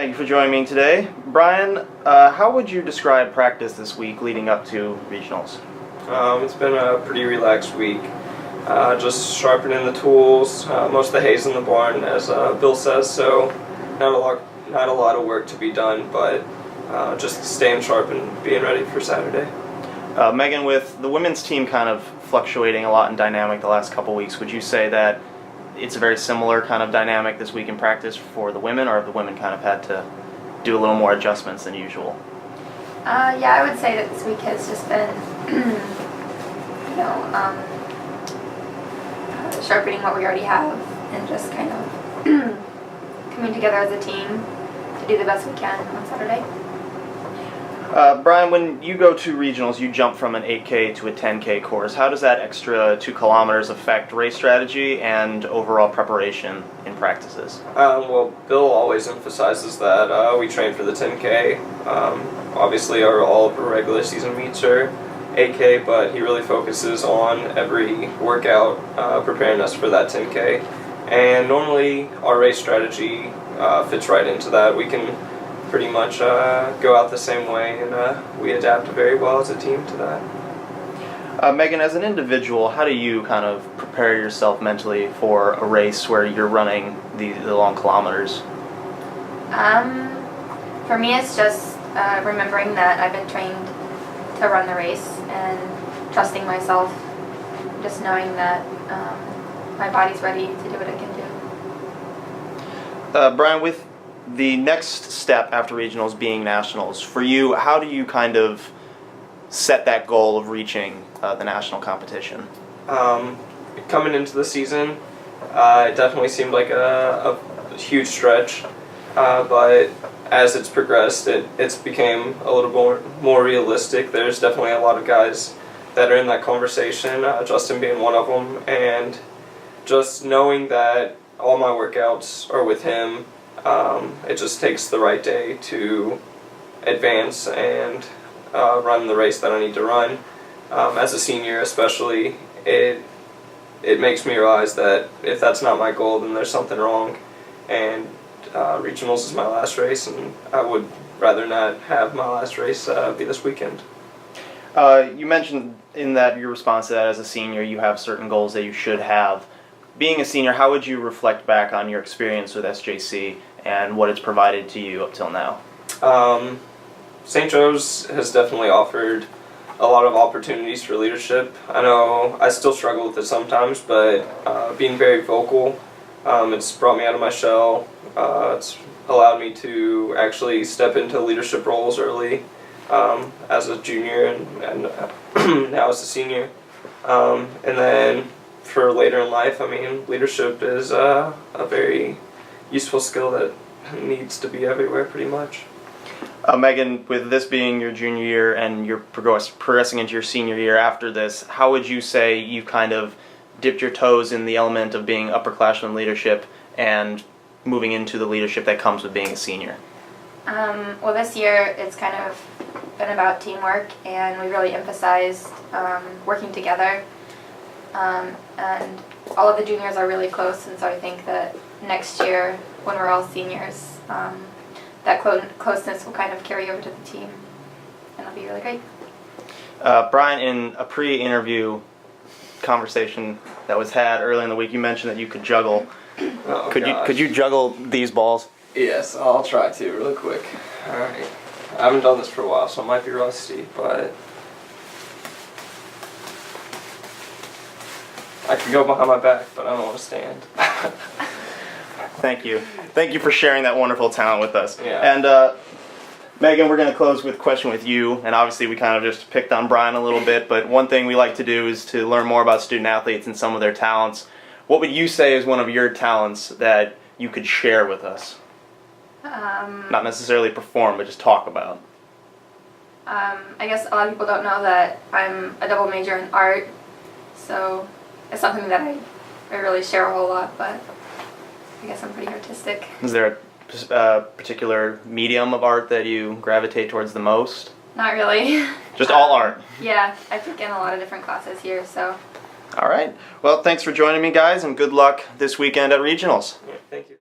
Thank you for joining me today. Brian, how would you describe practice this week leading up to regionals? It's been a pretty relaxed week. Just sharpening the tools, most of the hay's in the barn, as Bill says, so not a lot of work to be done, but just staying sharp and being ready for Saturday. Meghan, with the women's team kind of fluctuating a lot in dynamic the last couple weeks, would you say that it's a very similar kind of dynamic this week in practice for the women, or have the women kind of had to do a little more adjustments than usual? Yeah, I would say that this week has just been, sharpening what we already have and just kind of coming together as a team to do the best we can on Saturday. Brian, when you go to regionals, you jump from an 8K to a 10K course. How does that extra 2 kilometers affect race strategy and overall preparation in practices? Well, Bill always emphasizes that we train for the 10K. Obviously, all of our regular season meets are 8K, but he really focuses on every workout preparing us for that 10K. And normally, our race strategy fits right into that. We can pretty much go out the same way, and we adapt very well as a team to that. Meghan, as an individual, how do you kind of prepare yourself mentally for a race where you're running the long kilometers? For me, it's just remembering that I've been trained to run the race and trusting myself, just knowing that my body's ready to do what it can do. Brian, with the next step after regionals being nationals, for you, how do you kind of set that goal of reaching the national competition? Coming into the season, it definitely seemed like a huge stretch, but as it's progressed, it's became a little more realistic. There's definitely a lot of guys that are in that conversation, Justin being one of them, and just knowing that all my workouts are with him, it just takes the right day to advance and run the race that I need to run. As a senior especially, it makes me realize that if that's not my goal, then there's something wrong, and regionals is my last race, and I would rather not have my last race be this weekend. You mentioned in that your response to that, as a senior, you have certain goals that you should have. Being a senior, how would you reflect back on your experience with SJC and what it's provided to you up till now? St. Joe's has definitely offered a lot of opportunities for leadership. I know I still struggle with it sometimes, but being very vocal, it's brought me out of my shell. It's allowed me to actually step into leadership roles early as a junior and now as a senior. And then for later in life, I mean, leadership is a very useful skill that needs to be everywhere pretty much. Meghan, with this being your junior year and you're progressing into your senior year after this, how would you say you kind of dipped your toes in the element of being upperclassmen leadership and moving into the leadership that comes with being a senior? Well, this year it's kind of been about teamwork, and we really emphasized working together. And all of the juniors are really close, and so I think that next year, when we're all seniors, that closeness will kind of carry over to the team, and it'll be really great. Brian, in a pre-interview conversation that was had earlier in the week, you mentioned that you could juggle. Oh, could you juggle these balls? Yes, I'll try to really quick. All right. I haven't done this for a while, so I might be rusty, but I could go behind my back, but I don't want to stand. Thank you. Thank you for sharing that wonderful talent with us. Yeah. And Meghan, we're going to close with a question with you, and obviously we kind of just picked on Brian a little bit, but one thing we like to do is to learn more about student athletes and some of their talents. What would you say is one of your talents that you could share with us? Not necessarily perform, but just talk about. I guess a lot of people don't know that I'm a double major in art, so it's something that I really share a whole lot, but I guess I'm pretty artistic. Is there a particular medium of art that you gravitate towards the most? Not really. Just all art? Yeah, I took in a lot of different classes here, so. All right. Well, thanks for joining me, guys, and good luck this weekend at regionals. Yeah, thank you.